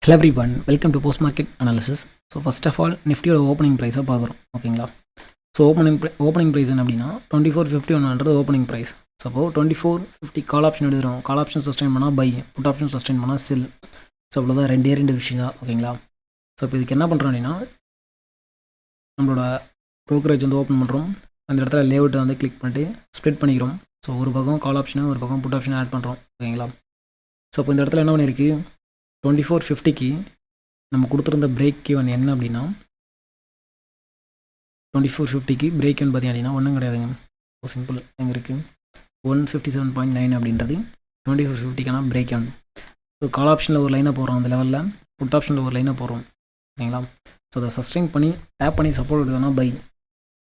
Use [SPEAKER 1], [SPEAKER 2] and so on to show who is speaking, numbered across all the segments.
[SPEAKER 1] Hello everyone, welcome to post market analysis. So first of all, நிஃப்டியோட opening ப்ரைஸை பார்க்குறோம். ஓகேங்களா? ஸோ ஓப்பனிங் ப்ரைஸ் என்ன அப்படின்னா 2451 opening price. So 2450 call option எடுக்கிறோம். கால் ஆப்ஷன் சஸ்டெயின் பண்ணால் பை, புட் ஆப்ஷன் சஸ்டெயின் பண்ணால் செல். ஸோ அவ்வளோதான், ரெண்டு விஷயம் தான். ஓகேங்களா? ஸோ இப்போ இதுக்கு என்ன பண்ணுறோம் அப்படின்னா, நம்மளோட ப்ரோக்கரேஜ் வந்து ஓப்பன் பண்ணுறோம். அந்த இடத்துல லேஅவுட்டை வந்து கிளிக் பண்ணிட்டு ஸ்ப்ளிட் பண்ணிக்கிறோம். ஸோ ஒரு பக்கம் கால் ஆப்ஷனு, ஒரு பக்கம் புட் ஆப்ஷன் ஆட் பண்ணுறோம். ஓகேங்களா? ஸோ இப்போ இந்த இடத்துல என்ன பண்ணியிருக்கு, 2450க்கு நம்ம கொடுத்துருந்த பிரேக் ஈவன் என்ன அப்படின்னா, 2450க்கு பிரேக் ஈவன் பார்த்திங்க அப்படின்னா ஒன்றும் கிடையாதுங்க. ஸோ சிம்பிள், எங்கே இருக்குது 157.9 அப்படின்றது 2450க்கான பிரேக் ஈவன். ஸோ கால் ஆப்ஷனில் ஒரு லைனை போடுறோம், அந்த லெவலில் புட் ஆப்ஷனில் ஒரு லைனை போடுறோம். ஓகேங்களா? ஸோ அதை சஸ்டெயின் பண்ணி டேப் பண்ணி சப்போர்ட் எடுத்தோன்னா பை,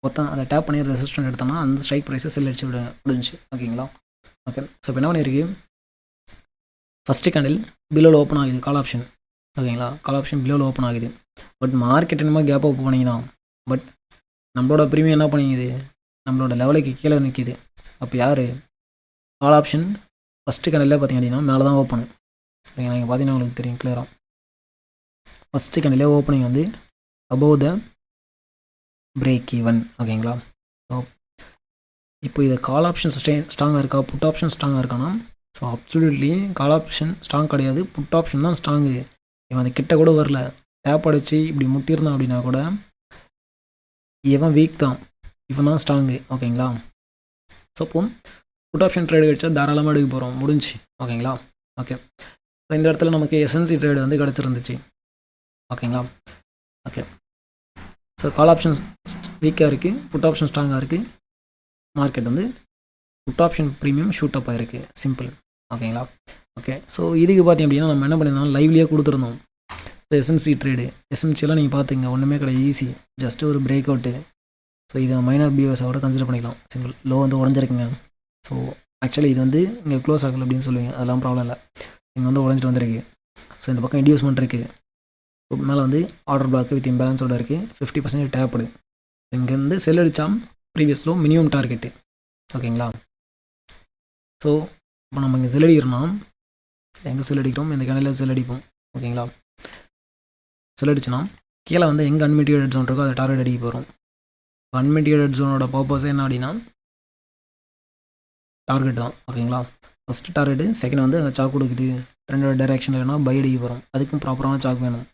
[SPEAKER 1] மொத்தம் அதை டேப் பண்ணி ரெசிஸ்டன்ட் எடுத்தோன்னா அந்த ஸ்ட்ரைக் ப்ரைஸை செல் அடிச்சு முடிஞ்சு. ஓகேங்களா? ஓகே. ஸோ இப்போ என்ன பண்ணியிருக்கு, ஃபஸ்ட்டு கேண்டில் பிலோவில் ஓப்பன் ஆகுது கால் ஆப்ஷன். ஓகேங்களா? கால் ஆப்ஷன் பிலோவில் ஓப்பன் ஆகுது. பட் மார்க்கெட் என்னமோ கேப் அப் பண்ணிங்கன்னா, பட் நம்மளோட ப்ரீமியம் என்ன பண்ணிக்குது, நம்மளோட லெவலுக்கு கீழே நிற்கிது. அப்போ யார், கால் ஆப்ஷன் ஃபஸ்ட்டு கேண்டில் பார்த்திங்க அப்படின்னா மேலே தான் ஓப்பனு. ஓகேங்களா? இங்கே பார்த்தீங்கன்னா உங்களுக்கு தெரியும் கிளியராக, ஃபஸ்ட்டு கேண்டிலே ஓப்பனிங் வந்து அபோவ் த பிரேக் ஈவன். ஓகேங்களா? ஸோ இப்போ இது கால் ஆப்ஷன் ஸ்ட்ராங்காக இருக்கா, புட் ஆப்ஷன் ஸ்ட்ராங்காக இருக்கானா? So absolutely call option strong கிடையாது, புட் ஆப்ஷன் தான் ஸ்ட்ராங்கு. இவன் அந்த கிட்ட கூட வரல, டேப் அடிச்சு இப்படி முட்டியிருந்தான் அப்படின்னா கூட இவன் வீக் தான், இவன் தான் ஸ்ட்ராங்கு. ஓகேங்களா? ஸோ அப்போ புட் ஆப்ஷன் ட்ரேடு கிடச்சா தாராளமாக எடுக்க போகிறோம், முடிஞ்சு. ஓகேங்களா? ஓகே. ஸோ இந்த இடத்துல நமக்கு எஸ்என்சி ட்ரேடு வந்து கிடச்சிருந்துச்சு. ஓகேங்களா? ஓகே. ஸோ கால் ஆப்ஷன் வீக்காக இருக்குது, புட் ஆப்ஷன் ஸ்ட்ராங்காக இருக்குது. மார்க்கெட் வந்து put option premium shoot up ஆகிருக்கு. சிம்பிள். ஓகேங்களா? ஓகே. ஸோ இதுக்கு பார்த்தீங்க அப்படின்னா நம்ம என்ன பண்ணியிருந்தோம், லைவ்லேயே கொடுத்துருந்தோம். ஸோ எஸ்எம்சி ட்ரேடு, எஸ்எம்சியெல்லாம் நீங்கள் பார்த்துங்க, ஒன்றுமே கிடையாது, ஈஸி, ஜஸ்ட்டு ஒரு பிரேக் அவுட்டு. ஸோ இதை மைனர் பிஓஎஸோட கன்சிடர் பண்ணிக்கலாம். சிம்பிள். லோ வந்து உடஞ்சிருக்குங்க. ஸோ ஆக்சுவலி இது வந்து இங்கே க்ளோஸ் ஆகலை அப்படின்னு சொல்லுவீங்க, அதெல்லாம் ப்ராப்ளம் இல்லை. இங்கே வந்து உடஞ்சிட்டு வந்திருக்கு. ஸோ இந்த பக்கம் இன்டியூஸ்மெண்ட் இருக்குது. ஸோ மேலே வந்து ஆர்டர் பிளாக் வித் இம்பேலன்ஸோட இருக்குது, 50% டேப்டு. இங்கேருந்து செல் அடித்தா ப்ரீவியஸ் லோ மினிமம் டார்கெட்டு. ஓகேங்களா? ஸோ இப்போ நம்ம இங்கே செல் அடிக்கிறோம்னா, எங்கே செல் அடிக்கிறோம், இந்த கடையில் செல் அடிப்போம். ஓகேங்களா? செல் அடிச்சுன்னா கீழே வந்து எங்கே அன்மிட்டிகேட்டட் ஜோன் இருக்கோ அதை டார்கெட் அடிக்க போகிறோம். அன்மிட்டிகேட்டட் ஜோனோட பர்பஸே என்ன அப்படின்னா டார்கெட் தான். ஓகேங்களா? ஃபஸ்ட்டு டார்கெட்டு, செகண்ட் வந்து சாக் கொடுக்குது, ரெண்டோட டைரெக்ஷனில் வேணால் பை அடிக்க போகிறோம். அதுக்கும் ப்ராப்பரான சாக் வேணும்.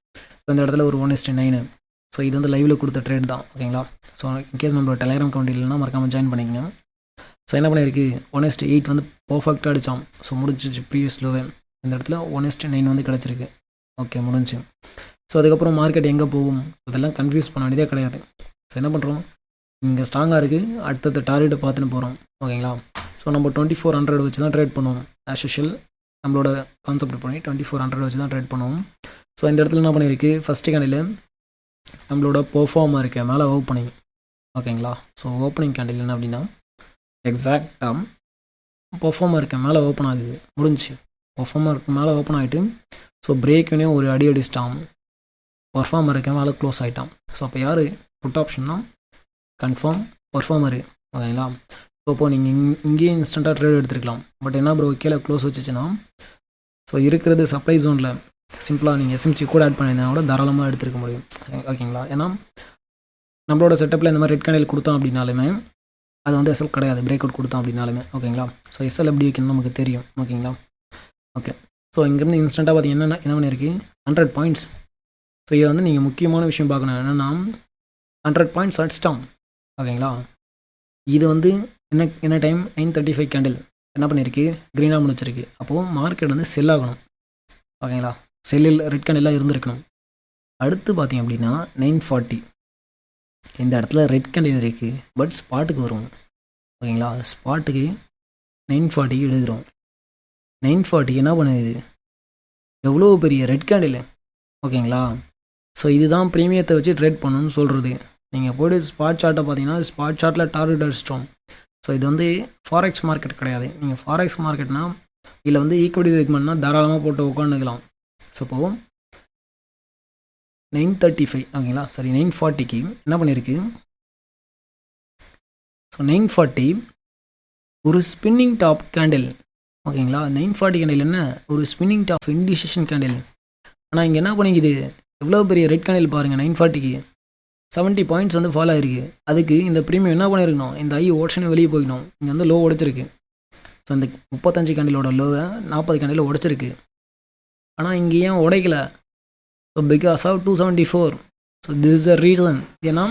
[SPEAKER 1] ஸோ இந்த இடத்துல ஒரு 1:9. ஸோ இது வந்து லைவில் கொடுத்த ட்ரேட் தான். ஓகேங்களா? ஸோ இன்கேஸ் நம்மளோட டெலிகிராம் அக்கௌண்ட் இல்லைன்னா மறக்காமல் ஜாயின் பண்ணிக்கங்க. ஸோ என்ன பண்ணியிருக்கு, 1:8 வந்து பர்ஃபெக்டாக அடித்தான். ஸோ முடிஞ்சிச்சு ப்ரீவியஸ் லோவே. இந்த இடத்துல 1:9 வந்து கிடச்சிருக்கு. ஓகே, முடிஞ்சு. ஸோ அதுக்கப்புறம் மார்க்கெட் எங்கே போகும், அதெல்லாம் கன்ஃபியூஸ் பண்ண வேண்டியதே கிடையாது. ஸோ என்ன பண்ணுறோம், இங்கே ஸ்ட்ராங்காக இருக்குது, அடுத்தது டார்கெட்டை பார்த்துன்னு போகிறோம். ஓகேங்களா? ஸோ நம்ம 2400 வச்சு தான் ட்ரேட் பண்ணுவோம். ஆஸ் யூஷுவல் நம்மளோட கான்செப்ட் பண்ணி 2400 வச்சு தான் ட்ரேட் பண்ணுவோம். ஸோ இந்த இடத்துல என்ன பண்ணியிருக்கு, ஃபஸ்ட்டு கேண்டில் நம்மளோட பெர்ஃபார்மாக இருக்க மேலே ஓப்பனிங். ஓகேங்களா? ஸோ ஓப்பனிங் கேண்டில் என்ன அப்படின்னா எக்ஸாக்டாக பர்ஃபார்மர் இருக்க மேலே ஓப்பன் ஆகுது, முடிஞ்சு. பர்ஃபார்மர் இருக்க மேலே ஓப்பன் ஆகிட்டு ஸோ பிரேக்குனையும் ஒரு அடி அடிச்சிட்டான், பர்ஃபார்மர் இருக்க மேலே க்ளோஸ் ஆகிட்டான். ஸோ அப்போ யார், புட் ஆப்ஷன் தான் கன்ஃபார்ம் பர்ஃபார்மரு. ஓகேங்களா? ஸோ இப்போது நீங்கள் இங்கேயே இன்ஸ்டண்ட்டாக ட்ரேட் எடுத்துருக்கலாம். பட் என்ன ப்ரோ கீழே க்ளோஸ் வச்சுச்சுன்னா, ஸோ இருக்கிறது சப்ளை ஜோனில் சிம்பிளாக நீங்கள் எஸ்எம்சி கூட ஆட் பண்ணியிருந்தா கூட தாராளமாக எடுத்துருக்க முடியும். ஓகேங்களா? ஏன்னா நம்மளோட செட்டப்பில் இந்த மாதிரி ரெட் கேண்டில் கொடுத்தோம் அப்படின்னாலுமே அது வந்து எஸ்எல் கிடையாது, பிரேக் அவுட் கொடுத்தோம் அப்படின்னாலுமே. ஓகேங்களா? ஸோ எஸ்எல் எப்படி வைக்கணும்னு நமக்கு தெரியும். ஓகேங்களா? ஓகே. ஸோ இங்கேருந்து இன்ஸ்டண்ட்டாக பார்த்தீங்கன்னா என்ன பண்ணியிருக்கு, 100 பாயிண்ட்ஸ். ஸோ இதை வந்து நீங்கள் முக்கியமான விஷயம் பார்க்கணும் என்னென்னா 100 பாயிண்ட்ஸ் அடிச்சிட்டோம். ஓகேங்களா? இது வந்து என்ன டைம் 9:35 கேண்டில் என்ன பண்ணியிருக்கு, க்ரீனாக முடிச்சிருக்கு. அப்போது மார்க்கெட் வந்து செல் ஆகணும். ஓகேங்களா? செல்லில் ரெட் கேண்டிலாக இருந்திருக்கணும். அடுத்து பார்த்தீங்க அப்படின்னா 9:40 இந்த இடத்துல ரெட் கேண்டில் இருக்குது, பட் ஸ்பாட்டுக்கு வரும். ஓகேங்களா? ஸ்பாட்டுக்கு 9:40 எடுக்கிறோம். 9:40 என்ன பண்ணுது, எவ்வளோ பெரிய ரெட் கேண்டில். ஓகேங்களா? ஸோ இதுதான் ப்ரீமியத்தை வச்சு ட்ரேட் பண்ணணும்னு சொல்கிறது. நீங்கள் போய்ட்டு ஸ்பாட் சார்ட்டை பார்த்தீங்கன்னா ஸ்பாட் சார்ட்டில் டார்கெட் அடிச்சிட்டோம். ஸோ இது வந்து ஃபாரெக்ஸ் மார்க்கெட் கிடையாது. நீங்கள் ஃபாரெக்ஸ் மார்க்கெட்னா இதில் வந்து ஈக்விட்டி செக்மெண்ட்னா தாராளமாக போட்டு உட்காந்துக்கலாம். ஸோ இப்போது 9:35 ஓகேங்களா, சரி 9:40க்கு என்ன பண்ணியிருக்கு, ஸோ 9:40 ஒரு ஸ்பின்னிங் டாப் கேண்டில். ஓகேங்களா? 9:40 கேண்டில் என்ன, ஒரு ஸ்பின்னிங் டாப் இண்டிசிஷன் கேண்டில். ஆனால் இங்கே என்ன பண்ணிக்குது, எவ்வளோ பெரிய ரெட் கேண்டில் பாருங்கள், 940க்கு 70 பாயிண்ட்ஸ் வந்து ஃபாலோ ஆயிருக்கு. அதுக்கு இந்த ப்ரீமியம் என்ன பண்ணியிருக்கணும், இந்த ஐ ஓட்ஷனே வெளியே போய்க்கணும். இங்கே வந்து லோ உடைச்சிருக்கு. ஸோ இந்த 35 கேண்டிலோட லோவை 40 கேண்டில் உடைச்சிருக்கு. ஆனால் இங்கே ஏன் உடைக்கல, so because of 274. So this is the reason. ஏன்னா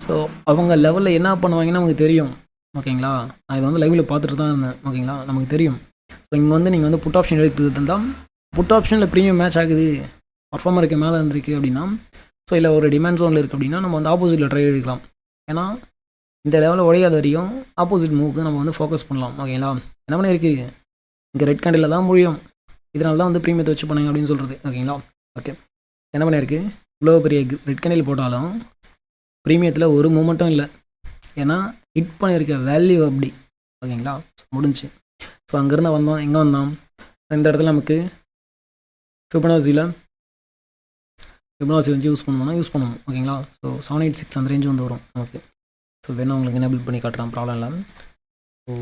[SPEAKER 1] ஸோ அவங்க லெவலில் என்ன பண்ணுவாங்கன்னு நமக்கு தெரியும். ஓகேங்களா, நான் இதை வந்து லைவில் பார்த்துட்டு தான் இருந்தேன். ஓகேங்களா, நமக்கு தெரியும். ஸோ இங்கே வந்து நீங்கள் வந்து புட் ஆப்ஷன் எடுக்கிறது இருந்தால் புட் ஆப்ஷனில் ப்ரீமியம் மேட்ச் ஆகுது, பர்ஃபார்மருக்கு மேலே இருந்திருக்கு அப்படின்னா, ஸோ இல்லை ஒரு டிமாண்ட் ஜோனில் இருக்குது அப்படின்னா நம்ம வந்து ஆப்போசிட்டில் ட்ரை எடுக்கலாம். ஏன்னா இந்த லெவலில் உடையாத வரையும் ஆப்போசிட் மூவுக்கு நம்ம வந்து ஃபோக்கஸ் பண்ணலாம். ஓகேங்களா, என்ன பண்ணி இருக்குது, இங்கே ரெட் கேண்டில் தான் முடியும், இதனால தான் வந்து ப்ரீமியத்தை வச்சு பண்ணுங்க அப்படின்னு சொல்கிறது. ஓகேங்களா, ஓகே, என்ன பண்ணியிருக்கு, இவ்வளோ பெரிய ரெட் கேண்டில் போட்டாலும் ப்ரீமியத்தில் ஒரு மூமெண்ட்டும் இல்லை. ஏன்னா ஹிட் பண்ணியிருக்க வேல்யூ அப்படி. ஓகேங்களா, முடிஞ்சு. ஸோ அங்கேருந்து வந்தோம், எங்கே வந்தோம், இந்த இடத்துல நமக்கு ஃபிபனாசியில் வந்து யூஸ் பண்ணணும். ஓகேங்களா, ஸோ 786 அந்த ரேஞ்சு வந்து வரும் நமக்கு. ஸோ வேணா உங்களுக்கு எனேபிள் பண்ணி காட்டுறேன், ப்ராப்ளம் இல்லை. ஸோ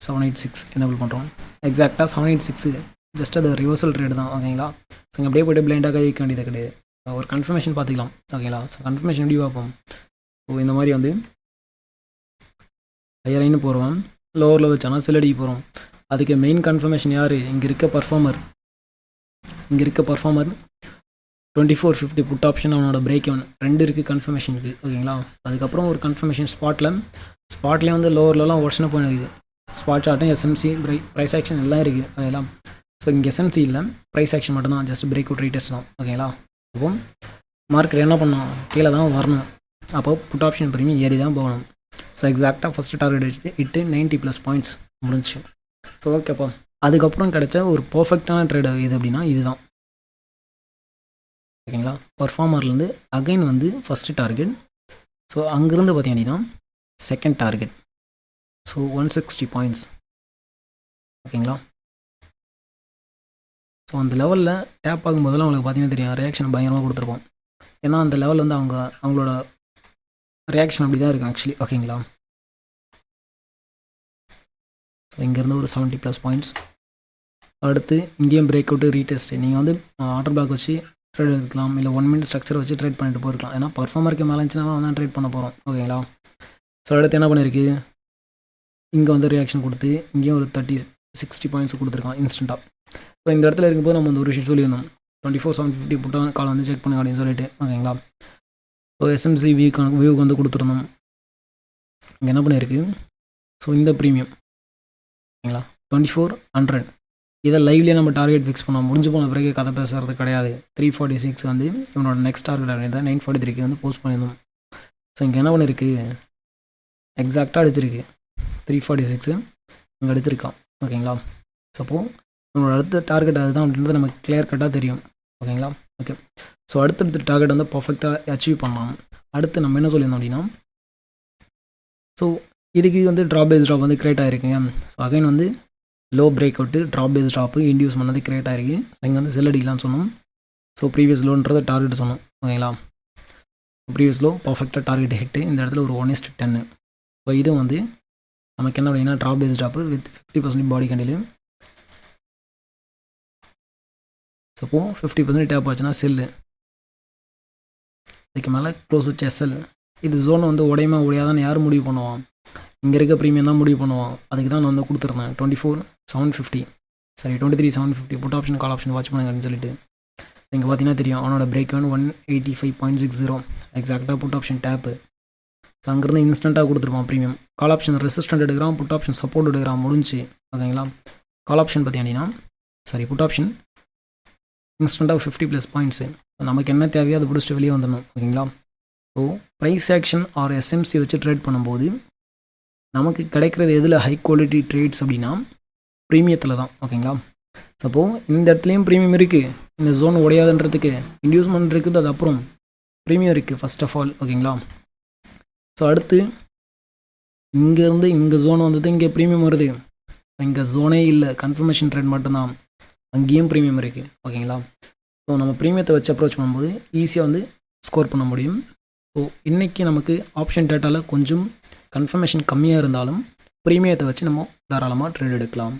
[SPEAKER 1] 786 எனேபிள் பண்ணுறோம். எக்ஸாக்டாக 786 ஜஸ்ட் அது ரிவர்சல் ட்ரேட் தான். ஓகேங்களா, ஸோ இங்கே அப்படியே போய்ட்டு பிளைண்டாக கை வைக்க வேண்டியது கிடையாது. ஒரு கன்ஃபர்மேஷன் பார்த்துக்கலாம். ஓகேங்களா, ஸோ கன்ஃபர்மேஷன் எப்படி பார்ப்போம், ஸோ இந்த மாதிரி வந்து ஹையர் லைன்னு போகிறோம், லோவரில் வச்சானா செல்லடிக்கு போகிறோம். அதுக்கு மெயின் கன்ஃபர்மேஷன் யார், இங்கே இருக்க பர்ஃபார்மர் 2450 புட் ஆப்ஷன், அவனோட பிரேக் எவன் 2 இருக்குது கன்ஃபர்மேஷனுக்கு. ஓகேங்களா, அதுக்கப்புறம் ஒரு கன்ஃபர்மேஷன் ஸ்பாட்லேயே வந்து லோவர்லலாம் ஒர்ஷனை போயிடுது. ஸ்பாட் சார்ட்டும் எஸ்எம்சி ப்ரைஸ் ஆக்ஷன் எல்லாம் இருக்குது. ஓகேங்களா, ஸோ இங்கே எஸ்எம்சி இல்லை, ப்ரைஸ் ஆக்ஷன் மட்டும்தான், ஜஸ்ட் பிரேக் அவுட் ரீடெஸ்ட் தான். ஓகேங்களா, அப்போ மார்க்கெட் என்ன பண்ணணும், கீழே தான் வரணும். அப்போ புட் ஆப்ஷன் ப்ரீமியம் ஏறி தான் போகணும். ஸோ எக்ஸாக்டாக ஃபஸ்ட்டு டார்கெட் இட்டு 90+ பாயிண்ட்ஸ் முடிஞ்சு. ஸோ ஓகேப்பா, அதுக்கப்புறம் கிடைச்ச ஒரு பர்ஃபெக்டான ட்ரேட் இது அப்படின்னா இதுதான். ஓகேங்களா, பர்ஃபார்மர்லேருந்து அகைன் வந்து ஃபஸ்ட்டு டார்கெட். ஸோ அங்கேருந்து பார்த்தீங்கன்னா செகண்ட் டார்கெட். So 160 points. ஓகேங்களா, ஸோ அந்த லெவலில் டேப் ஆகும்போதெல்லாம் உங்களுக்கு பார்த்தீங்கன்னா தெரியும், ரியாக்ஷன் பயங்கரமாக கொடுத்துருப்போம். ஏன்னா அந்த லெவலில் வந்து அவங்களோட ரியாக்ஷன் அப்படி தான் இருக்கும் ஆக்சுவலி. ஓகேங்களா, ஸோ இங்கேருந்து ஒரு 70+ பாயிண்ட்ஸ். அடுத்து இங்கேயும் பிரேக் அவுட்டு ரீடெஸ்ட்டு. நீங்கள் வந்து ஆர்டர் பிளாக் வச்சு ட்ரேட் எடுக்கலாம், இல்லை 1 மினிட் ஸ்ட்ரக்சர் வச்சு ட்ரேட் பண்ணிட்டு போயிருக்கலாம். ஏன்னா பர்ஃபார்மருக்கு மேலே இருந்துச்சுன்னா தான் ட்ரேட் பண்ண போகிறோம். ஓகேங்களா, ஸோ அடுத்து என்ன பண்ணியிருக்கு, இங்கே வந்து ரியாக்ஷன் கொடுத்து இங்கேயும் ஒரு 30-60 பாயிண்ட்ஸ் கொடுத்துருக்கான் இன்ஸ்டண்ட்டாக. ஸோ இந்த இடத்துல இருக்கும்போது நம்ம வந்து ஒரு விஷயம் சொல்லியிருந்தோம், 24,750 புட்டான காலை வந்து செக் பண்ணுங்க அப்படின்னு சொல்லிட்டு. ஓகேங்களா, ஸோ எஸ்எம்சி வியூக்கு வந்து கொடுத்துருந்தோம். இங்கே என்ன பண்ணியிருக்கு, ஸோ இந்த ப்ரீமியம் ஓகேங்களா 2400 இதை லைவ்லேயே நம்ம டார்கெட் ஃபிக்ஸ் பண்ணோம். முடிஞ்சு போன பிறகு கதை பேசுகிறது கிடையாது. 346 வந்து இவனோட நெக்ஸ்ட் டார்கெட் அப்படின்றத 943 வந்து போஸ்ட் பண்ணியிருந்தோம். ஸோ இங்கே என்ன பண்ணியிருக்கு, எக்ஸாக்டாக அடிச்சிருக்கு 346 இங்கே அடிச்சிருக்கான். ஓகேங்களா, ஸோ அப்போது நம்மளோட அடுத்த டார்கெட் அதுதான் அப்படின்றது நமக்கு கிளியர் கட்டாக தெரியும். ஓகேங்களா, ஓகே. ஸோ அடுத்தடுத்த டார்கெட் வந்து பர்ஃபெக்டாக அச்சீவ் பண்ணலாம். அடுத்து நம்ம என்ன சொல்லியிருந்தோம் அப்படின்னா, ஸோ இதுக்கு வந்து ட்ராப் வந்து கிரியேட் ஆகிருக்குங்க. ஸோ அகைன் வந்து low break out drop drop induce பண்ணது கிரியேட் ஆகிருக்கு. ஸோ இங்கே வந்து செல் அடிக்கலாம்னு சொன்னோம். ஸோ ப்ரீவியஸ் லோன்றதை டார்கெட் சொன்னோம். ஓகேங்களா, ப்ரீவியஸ் லோ பர்ஃபெக்டாக டார்கெட் ஹிட்டு. இந்த இடத்துல ஒரு 1:10. ஸோ இது வந்து நமக்கு என்ன அப்படின்னா ட்ராப் ட்ராப்பு வித் 50% பாடி கண்டிலு. ஸோ அப்போது 50% டேப் ஆச்சுன்னா செல்லு, இதுக்கு மேலே க்ளோஸ் வச்சு எஸ்எல். இது ஜோன் வந்து உடையாதான்னு யார் முடிவு பண்ணுவான், இங்கே இருக்க ப்ரீமியம் தான் முடிவு பண்ணுவான். அதுக்கு தான் நான் வந்து கொடுத்துருந்தேன் 24,750 சரி 23,750 put option call option watch பண்ணுங்க அப்படின்னு சொல்லிட்டு. இங்கே பார்த்தீங்கன்னா தெரியும் அவனோட பிரேக் 185.60 எக்ஸாக்டாக புட் ஆப்ஷன் டேப்பு. ஸோ அங்கேருந்து இன்ஸ்டண்ட்டாக கொடுத்துருப்பான் ப்ரீமியம். கால் ஆப்ஷன் ரெசிஸ்டன்ட் எடுக்கிறான், புட் ஆப்ஷன் சப்போர்ட் எடுக்கிறான், முடிஞ்சு. ஓகேங்களா, கால் ஆப்ஷன் பார்த்தீங்கன்னா புட் ஆப்ஷன் இன்ஸ்டண்ட்டாக 50+ பாயிண்ட்ஸு. நமக்கு என்ன தேவையோ அதை பிடிச்சிட்டு வெளியே வந்துடணும். ஓகேங்களா, so price action or SMC வச்சு ட்ரேட் பண்ணும்போது நமக்கு கிடைக்கிறது எதில் ஹை குவாலிட்டி ட்ரேட்ஸ் அப்படின்னா ப்ரீமியத்தில் தான். ஓகேங்களா, ஸோ அப்போது இந்த இடத்துலையும் ப்ரீமியம் இருக்குது, இந்த ஜோன் உடையாதுன்றதுக்கு இன்டியூஸ்மெண்ட் இருக்குது, அது அப்புறம் ப்ரீமியம் இருக்குது ஃபர்ஸ்ட் ஆஃப் ஆல். ஓகேங்களா, ஸோ அடுத்து இங்கேருந்து இங்கே ஜோன் வந்தது, இங்கே ப்ரீமியம் வருது. இங்கே ஜோனே இல்லை, கன்ஃபர்மேஷன் ட்ரேட் மட்டும்தான், அங்கேயும் ப்ரீமியம் இருக்குது. ஓகேங்களா, ஸோ நம்ம ப்ரீமியத்தை வச்சு அப்ரோச் பண்ணும்போது ஈஸியாக வந்து ஸ்கோர் பண்ண முடியும். ஸோ இன்றைக்கி நமக்கு ஆப்ஷன் டேட்டாவில் கொஞ்சம் கன்ஃபர்மேஷன் கம்மியாக இருந்தாலும் ப்ரீமியத்தை வச்சு நம்ம தாராளமாக ட்ரேட் எடுக்கலாம்.